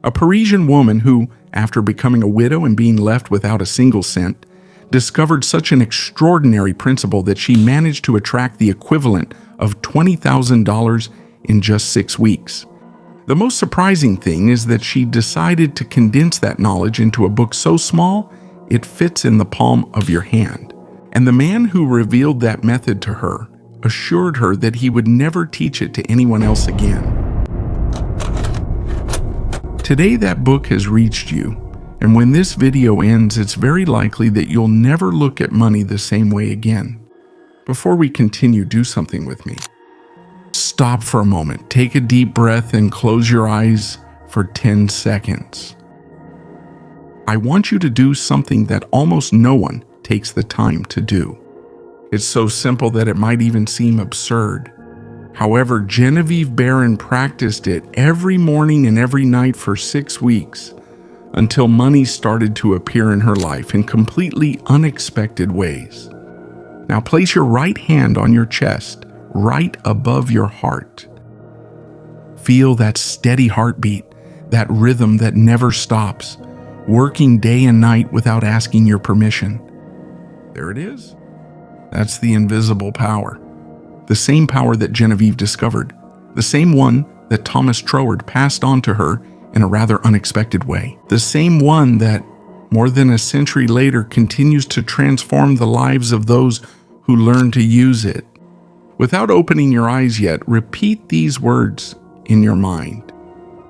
A Parisian woman who, after becoming a widow and being left without a single cent, discovered such an extraordinary principle that she managed to attract the equivalent of $20,000 in just 6 weeks. The most surprising thing is that she decided to condense that knowledge into a book so small it fits in the palm of your hand. And the man who revealed that method to her assured her that he would never teach it to anyone else again. Today that book has reached you, and when this video ends, it's very likely that you'll never look at money the same way again. Before we continue, do something with me. Stop for a moment, take a deep breath, and close your eyes for 10 seconds. I want you to do something that almost no one takes the time to do. It's so simple that it might even seem absurd. However, Genevieve Behrend practiced it every morning and every night for 6 weeks until money started to appear in her life in completely unexpected ways. Now place your right hand on your chest, right above your heart. Feel that steady heartbeat, that rhythm that never stops, working day and night without asking your permission. There it is. That's the invisible power. The same power that Genevieve discovered. The same one that Thomas Troward passed on to her in a rather unexpected way. The same one that, more than a century later, continues to transform the lives of those who learn to use it. Without opening your eyes yet, repeat these words in your mind.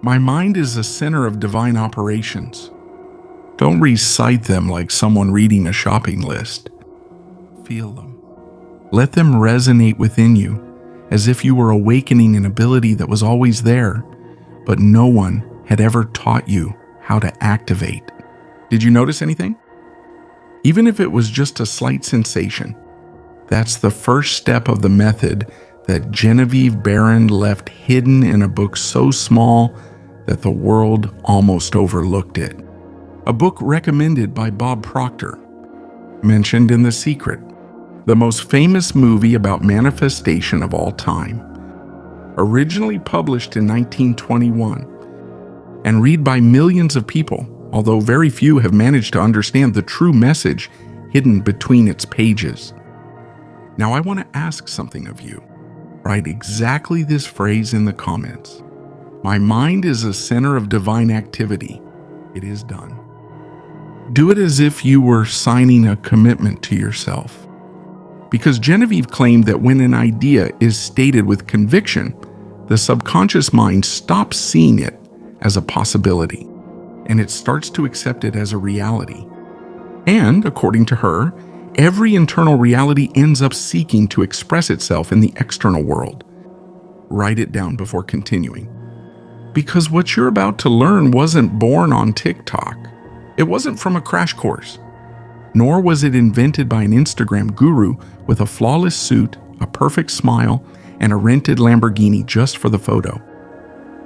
My mind is a center of divine operations. Don't recite them like someone reading a shopping list. Feel them. Let them resonate within you as if you were awakening an ability that was always there, but no one had ever taught you how to activate. Did you notice anything? Even if it was just a slight sensation, that's the first step of the method that Genevieve Behrend left hidden in a book so small that the world almost overlooked it. A book recommended by Bob Proctor, mentioned in The Secret, the most famous movie about manifestation of all time. Originally published in 1921 and read by millions of people, although very few have managed to understand the true message hidden between its pages. Now I want to ask something of you. Write exactly this phrase in the comments. My mind is a center of divine activity. It is done. Do it as if you were signing a commitment to yourself. Because Genevieve claimed that when an idea is stated with conviction, the subconscious mind stops seeing it as a possibility, and it starts to accept it as a reality. And, according to her, every internal reality ends up seeking to express itself in the external world. Write it down before continuing. Because what you're about to learn wasn't born on TikTok. It wasn't from a crash course. Nor was it invented by an Instagram guru with a flawless suit, a perfect smile, and a rented Lamborghini just for the photo.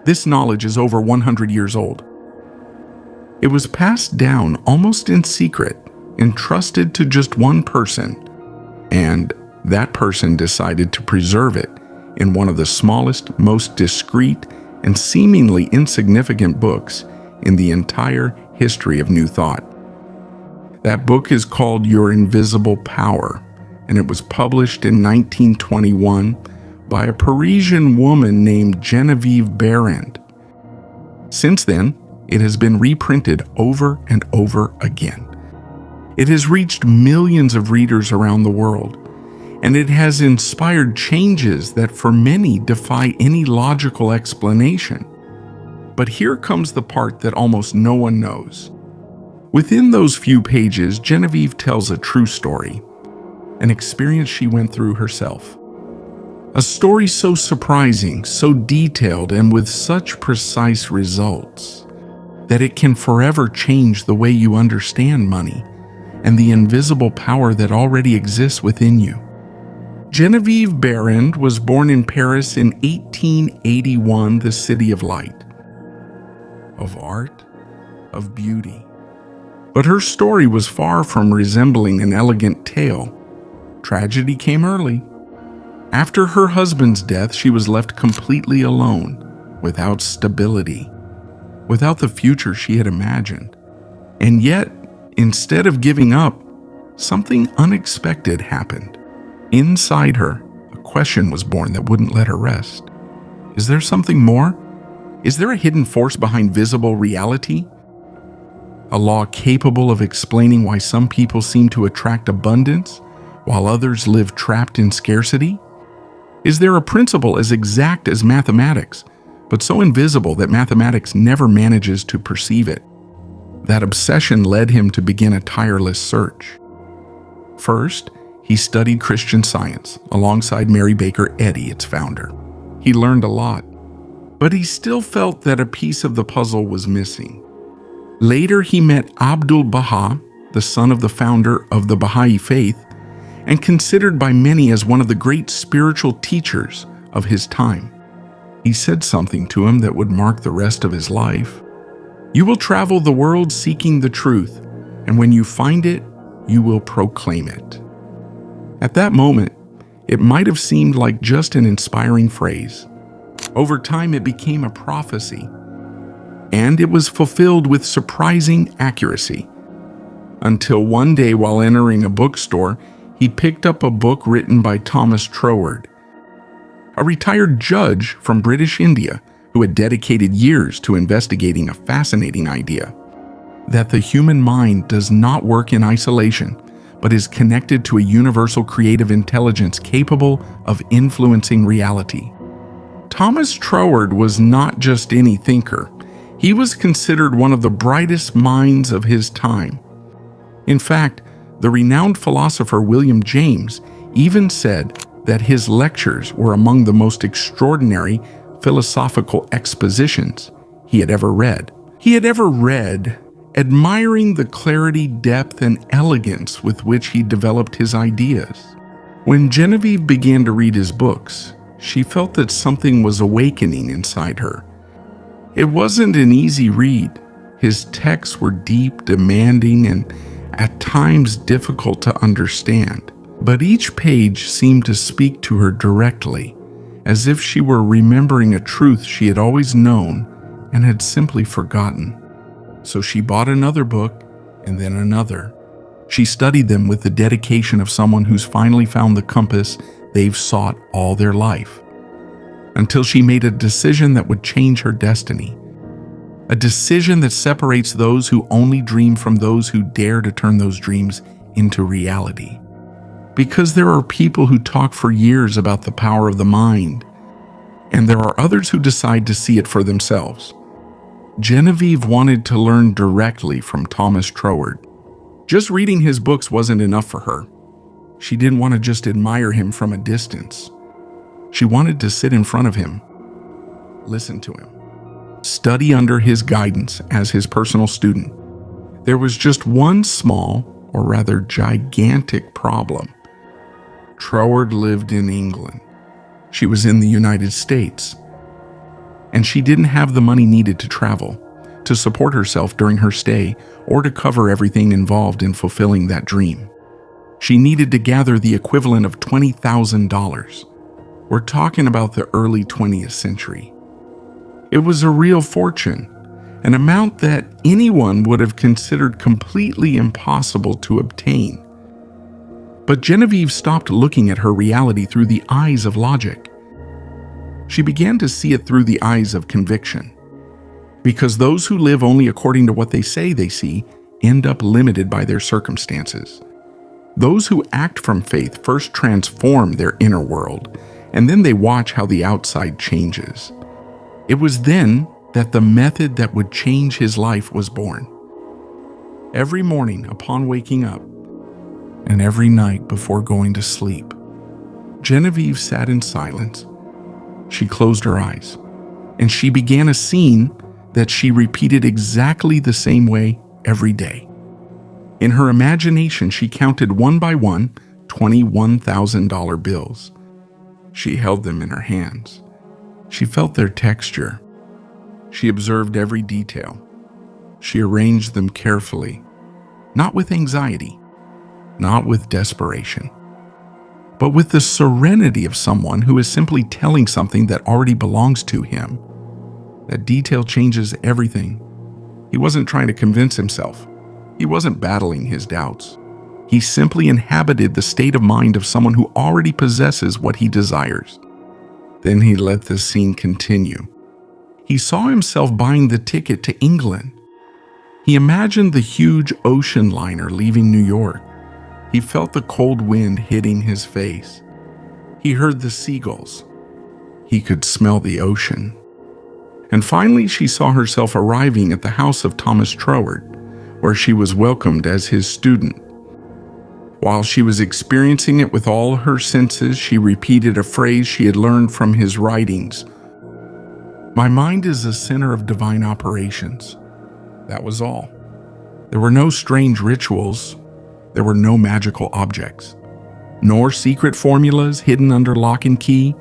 This knowledge is over 100 years old. It was passed down almost in secret, entrusted to just one person, and that person decided to preserve it in one of the smallest, most discreet, and seemingly insignificant books in the entire history of New Thought. That book is called Your Invisible Power, and it was published in 1921 by a Parisian woman named Genevieve Behrend. Since then, it has been reprinted over and over again. It has reached millions of readers around the world, and it has inspired changes that for many defy any logical explanation. But here comes the part that almost no one knows. Within those few pages, Genevieve tells a true story, an experience she went through herself. A story so surprising, so detailed, and with such precise results that it can forever change the way you understand money and the invisible power that already exists within you. Genevieve Behrend was born in Paris in 1881, the city of light, of art, of beauty. But her story was far from resembling an elegant tale. Tragedy came early. After her husband's death, she was left completely alone, without stability. without the future she had imagined. And yet, instead of giving up, something unexpected happened. Inside her, a question was born that wouldn't let her rest. Is there something more? Is there a hidden force behind visible reality? A law capable of explaining why some people seem to attract abundance while others live trapped in scarcity? Is there a principle as exact as mathematics, but so invisible that mathematics never manages to perceive it? That obsession led him to begin a tireless search. First, he studied Christian Science alongside Mary Baker Eddy, its founder. He learned a lot, but he still felt that a piece of the puzzle was missing. Later, he met Abdul Baha, the son of the founder of the Baha'i faith, and considered by many as one of the great spiritual teachers of his time. He said something to him that would mark the rest of his life. "You will travel the world seeking the truth, and when you find it, you will proclaim it." At that moment, it might have seemed like just an inspiring phrase. Over time, it became a prophecy, and it was fulfilled with surprising accuracy. Until one day, while entering a bookstore, he picked up a book written by Thomas Troward, a retired judge from British India who had dedicated years to investigating a fascinating idea: that the human mind does not work in isolation, but is connected to a universal creative intelligence capable of influencing reality. Thomas Troward was not just any thinker. He was considered one of the brightest minds of his time. In fact, the renowned philosopher William James even said that his lectures were among the most extraordinary philosophical expositions he had ever read. Admiring the clarity, depth, and elegance with which he developed his ideas. When Genevieve began to read his books, she felt that something was awakening inside her. It wasn't an easy read. His texts were deep, demanding, and at times difficult to understand. But each page seemed to speak to her directly, as if she were remembering a truth she had always known and had simply forgotten. So she bought another book, and then another. She studied them with the dedication of someone who's finally found the compass they've sought all their life, until she made a decision that would change her destiny. A decision that separates those who only dream from those who dare to turn those dreams into reality. Because there are people who talk for years about the power of the mind, and there are others who decide to see it for themselves. Genevieve wanted to learn directly from Thomas Troward. Just reading his books wasn't enough for her. She didn't want to just admire him from a distance. She wanted to sit in front of him, listen to him, study under his guidance as his personal student. There was just one small, or rather gigantic, problem. Troward lived in England. She was in the United States, and she didn't have the money needed to travel, to support herself during her stay, or to cover everything involved in fulfilling that dream. She needed to gather the equivalent of $20,000. We're talking about the early 20th century. It was a real fortune, an amount that anyone would have considered completely impossible to obtain. But Genevieve stopped looking at her reality through the eyes of logic. She began to see it through the eyes of conviction. Because those who live only according to what they say they see end up limited by their circumstances. Those who act from faith first transform their inner world, and then they watch how the outside changes. It was then that the method that would change his life was born. Every morning upon waking up, and every night before going to sleep, Genevieve sat in silence. She closed her eyes, and she began a scene that she repeated exactly the same way every day. In her imagination, she counted one by one $21,000 bills. She held them in her hands. She felt their texture. She observed every detail. She arranged them carefully, not with anxiety, not with desperation, but with the serenity of someone who is simply telling something that already belongs to him. That detail changes everything. He wasn't trying to convince himself. He wasn't battling his doubts. He simply inhabited the state of mind of someone who already possesses what he desires. Then he let the scene continue. He saw himself buying the ticket to England. He imagined the huge ocean liner leaving New York. He felt the cold wind hitting his face. He heard the seagulls. He could smell the ocean. And finally, she saw herself arriving at the house of Thomas Troward, where she was welcomed as his student. While she was experiencing it with all her senses, she repeated a phrase she had learned from his writings. "My mind is the center of divine operations." That was all. There were no strange rituals. There were no magical objects, nor secret formulas hidden under lock and key.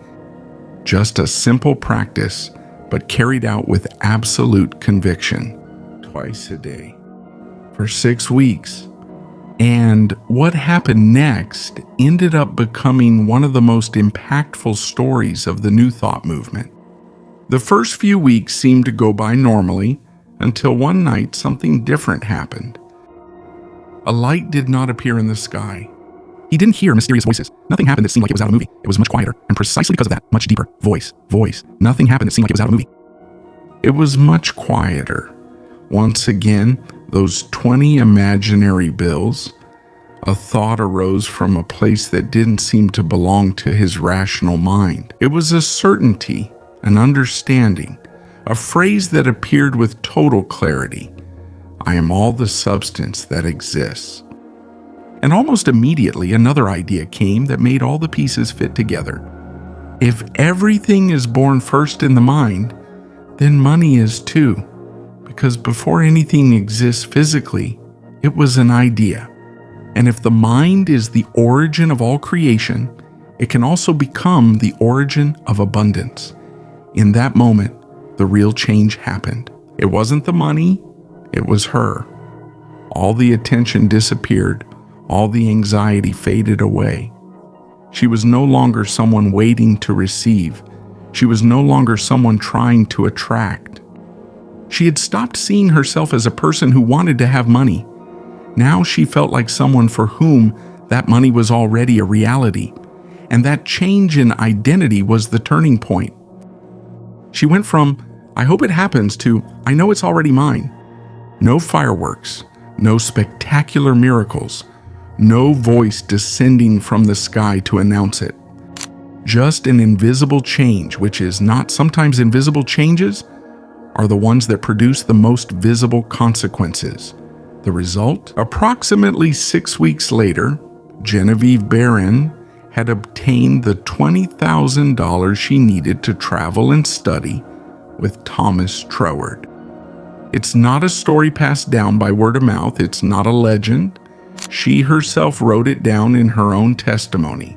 Just a simple practice, but carried out with absolute conviction, twice a day, for 6 weeks. And what happened next ended up becoming one of the most impactful stories of the New Thought movement. The first few weeks seemed to go by normally until one night something different happened. A light did not appear in the sky. He didn't hear mysterious voices. Nothing happened that seemed like it was out of a movie. It was much quieter, and precisely because of that, much deeper. Voice. Nothing happened that seemed like it was out of a movie. It was much quieter. Once again, those 20 imaginary bills. A thought arose from a place that didn't seem to belong to his rational mind. It was a certainty, an understanding, a phrase that appeared with total clarity. I am all the substance that exists. And almost immediately, another idea came that made all the pieces fit together. If everything is born first in the mind, then money is too. Because before anything exists physically, it was an idea. And if the mind is the origin of all creation, it can also become the origin of abundance. In that moment, the real change happened. It wasn't the money, it was her. All the attention disappeared. All the anxiety faded away. She was no longer someone waiting to receive. She was no longer someone trying to attract. She had stopped seeing herself as a person who wanted to have money. Now she felt like someone for whom that money was already a reality, and that change in identity was the turning point. She went from, "I hope it happens," to, "I know it's already mine." No fireworks, no spectacular miracles, no voice descending from the sky to announce it. Just an invisible change, which is not sometimes invisible changes, are the ones that produce the most visible consequences. The result? Approximately 6 weeks later, Genevieve Behrend had obtained the $20,000 she needed to travel and study with Thomas Troward. It's not a story passed down by word of mouth. It's not a legend. She herself wrote it down in her own testimony.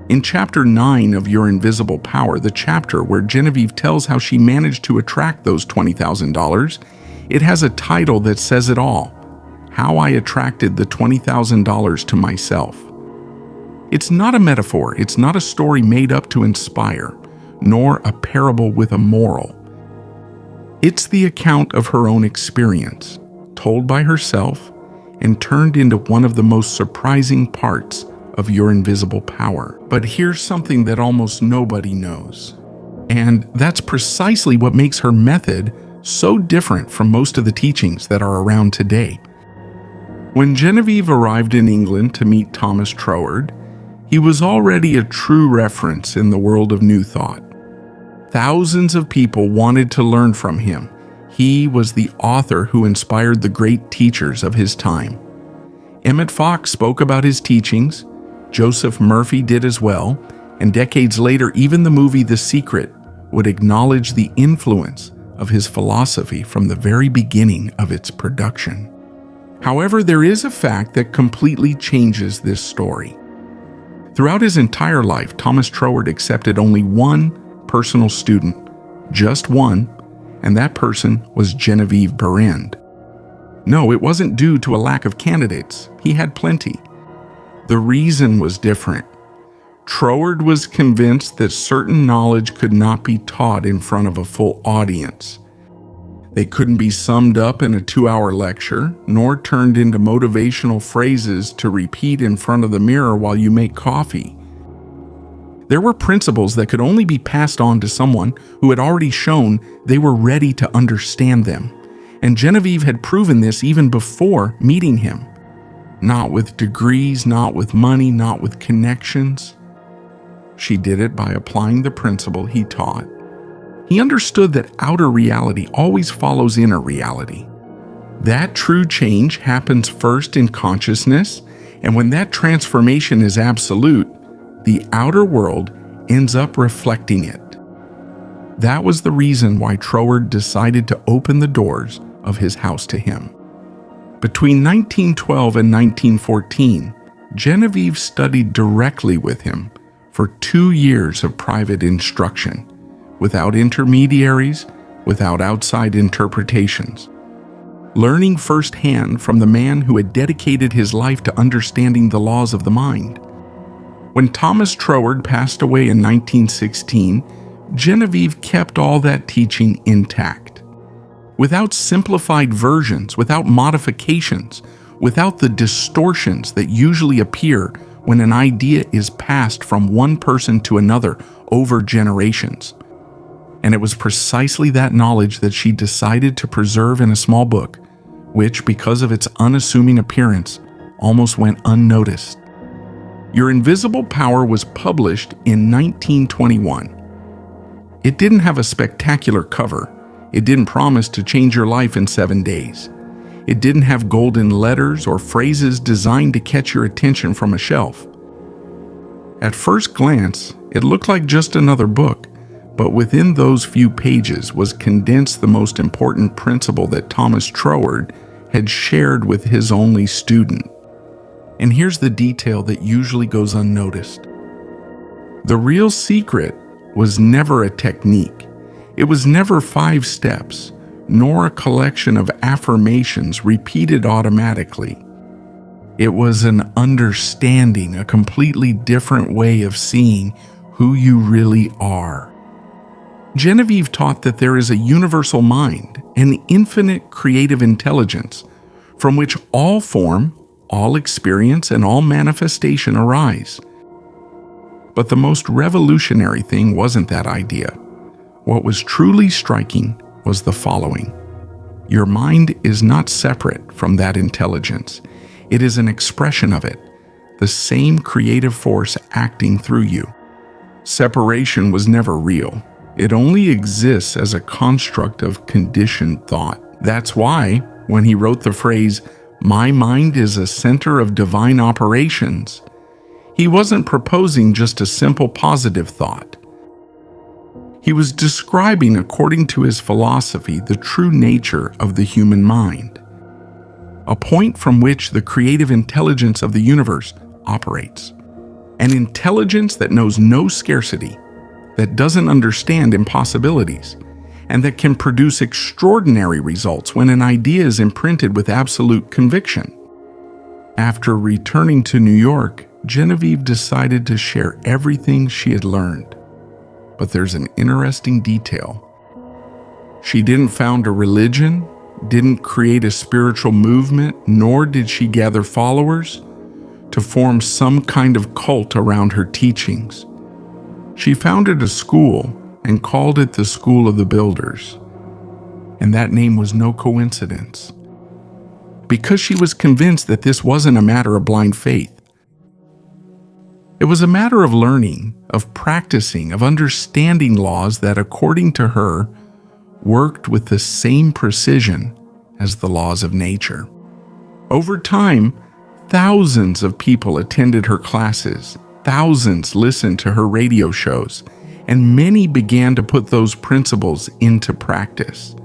In Chapter 9 of Your Invisible Power, the chapter where Genevieve tells how she managed to attract those $20,000, it has a title that says it all: How I Attracted the $20,000 to Myself. It's not a metaphor. It's not a story made up to inspire, nor a parable with a moral. It's the account of her own experience, told by herself, and turned into one of the most surprising parts of Your Invisible Power. But here's something that almost nobody knows. And that's precisely what makes her method so different from most of the teachings that are around today. When Genevieve arrived in England to meet Thomas Troward, he was already a true reference in the world of New Thought. Thousands of people wanted to learn from him. He was the author who inspired the great teachers of his time. Emmett Fox spoke about his teachings, Joseph Murphy did as well, and decades later, even the movie The Secret would acknowledge the influence of his philosophy from the very beginning of its production. However, there is a fact that completely changes this story. Throughout his entire life, Thomas Troward accepted only one personal student, just one, and that person was Genevieve Behrend. No, it wasn't due to a lack of candidates. He had plenty. The reason was different. Troward was convinced that certain knowledge could not be taught in front of a full audience. They couldn't be summed up in a 2-hour lecture, nor turned into motivational phrases to repeat in front of the mirror while you make coffee. There were principles that could only be passed on to someone who had already shown they were ready to understand them, and Genevieve had proven this even before meeting him. Not with degrees, not with money, not with connections. She did it by applying the principle he taught. He understood that outer reality always follows inner reality. That true change happens first in consciousness, and when that transformation is absolute, the outer world ends up reflecting it. That was the reason why Troward decided to open the doors of his house to him. Between 1912 and 1914, Genevieve studied directly with him for 2 years of private instruction, without intermediaries, without outside interpretations, learning firsthand from the man who had dedicated his life to understanding the laws of the mind. When Thomas Troward passed away in 1916, Genevieve kept all that teaching intact. Without simplified versions, without modifications, without the distortions that usually appear when an idea is passed from one person to another over generations. And it was precisely that knowledge that she decided to preserve in a small book, which, because of its unassuming appearance, almost went unnoticed. Your Invisible Power was published in 1921. It didn't have a spectacular cover. It didn't promise to change your life in 7 days. It didn't have golden letters or phrases designed to catch your attention from a shelf. At first glance, it looked like just another book, but within those few pages was condensed the most important principle that Thomas Troward had shared with his only student. And here's the detail that usually goes unnoticed. The real secret was never a technique. It was never 5 steps, nor a collection of affirmations repeated automatically. It was an understanding, a completely different way of seeing who you really are. Genevieve taught that there is a universal mind, an infinite creative intelligence, from which all form, all experience, and all manifestation arise. But the most revolutionary thing wasn't that idea. What was truly striking was the following. Your mind is not separate from that intelligence. It is an expression of it, the same creative force acting through you. Separation was never real. It only exists as a construct of conditioned thought. That's why, when he wrote the phrase, "My mind is a center of divine operations," he wasn't proposing just a simple positive thought. He was describing, according to his philosophy, the true nature of the human mind, a point from which the creative intelligence of the universe operates, an intelligence that knows no scarcity, that doesn't understand impossibilities, and that can produce extraordinary results when an idea is imprinted with absolute conviction. After returning to New York, Genevieve decided to share everything she had learned. But there's an interesting detail. She didn't found a religion, didn't create a spiritual movement, nor did she gather followers to form some kind of cult around her teachings. She founded a school and called it the School of the Builders. And that name was no coincidence, because she was convinced that this wasn't a matter of blind faith. It was a matter of learning, of practicing, of understanding laws that, according to her, worked with the same precision as the laws of nature. Over time, thousands of people attended her classes, thousands listened to her radio shows, and many began to put those principles into practice.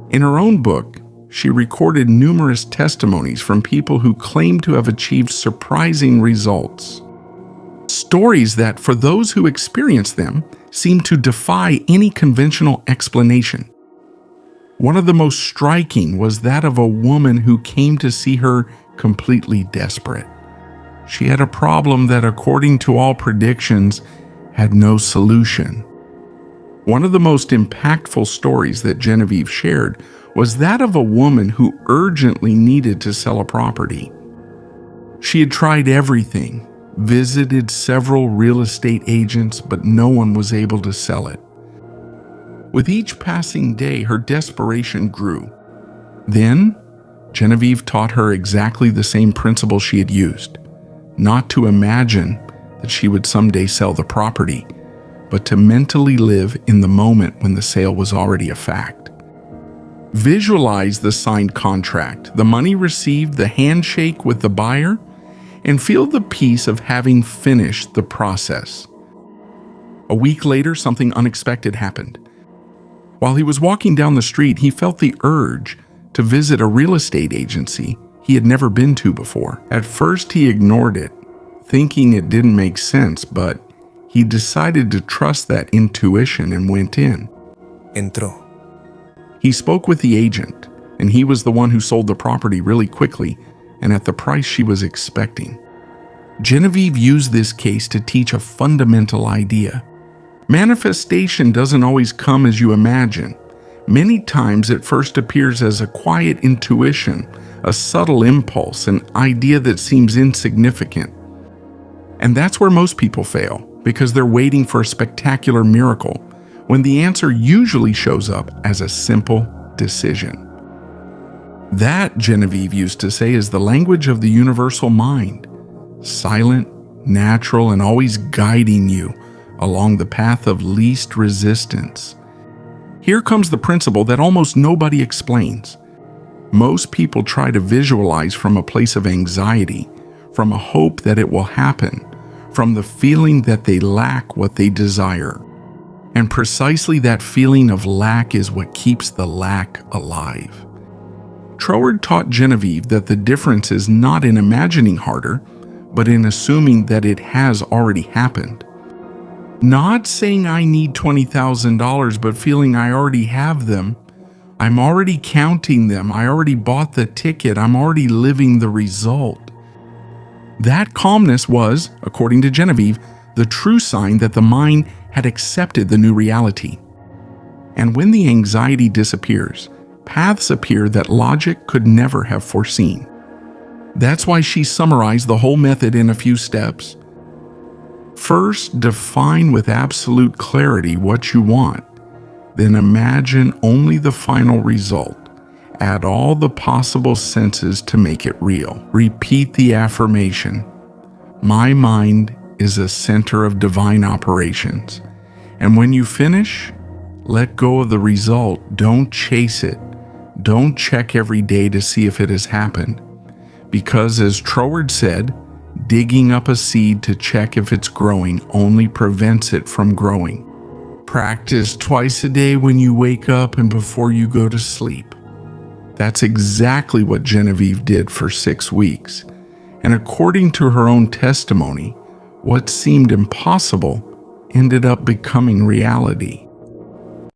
In her own book, she recorded numerous testimonies from people who claimed to have achieved surprising results. Stories that, for those who experienced them, seemed to defy any conventional explanation. One of the most striking was that of a woman who came to see her completely desperate. She had a problem that, according to all predictions, had no solution. One of the most impactful stories that Genevieve shared was that of a woman who urgently needed to sell a property. She had tried everything, visited several real estate agents, but no one was able to sell it. With each passing day, her desperation grew. Then, Genevieve taught her exactly the same principle she had used: not to imagine that she would someday sell the property, but to mentally live in the moment when the sale was already a fact. Visualize the signed contract, the money received, the handshake with the buyer, and feel the peace of having finished the process. A week later, something unexpected happened. While he was walking down the street, he felt the urge to visit a real estate agency he had never been to before. At first, he ignored it, thinking it didn't make sense, but he decided to trust that intuition and went in. Entró. He spoke with the agent, and he was the one who sold the property really quickly and at the price she was expecting. Genevieve used this case to teach a fundamental idea. Manifestation doesn't always come as you imagine. Many times it first appears as a quiet intuition, a subtle impulse, an idea that seems insignificant. And that's where most people fail, because they're waiting for a spectacular miracle, when the answer usually shows up as a simple decision. That, Genevieve used to say, is the language of the universal mind, silent, natural, and always guiding you along the path of least resistance. Here comes the principle that almost nobody explains. Most people try to visualize from a place of anxiety, from a hope that it will happen, from the feeling that they lack what they desire. And precisely that feeling of lack is what keeps the lack alive. Troward taught Genevieve that the difference is not in imagining harder, but in assuming that it has already happened. Not saying I need $20,000, but feeling I already have them. I'm already counting them. I already bought the ticket. I'm already living the result. That calmness was, according to Genevieve, the true sign that the mind had accepted the new reality. And when the anxiety disappears, paths appear that logic could never have foreseen. That's why she summarized the whole method in a few steps. First, define with absolute clarity what you want. Then imagine only the final result. Add all the possible senses to make it real. Repeat the affirmation: my mind is a center of divine operations. And when you finish, let go of the result. Don't chase it. Don't check every day to see if it has happened. Because, as Troward said, digging up a seed to check if it's growing only prevents it from growing. Practice twice a day when you wake up and before you go to sleep. That's exactly what Genevieve did for 6 weeks. And according to her own testimony, what seemed impossible ended up becoming reality.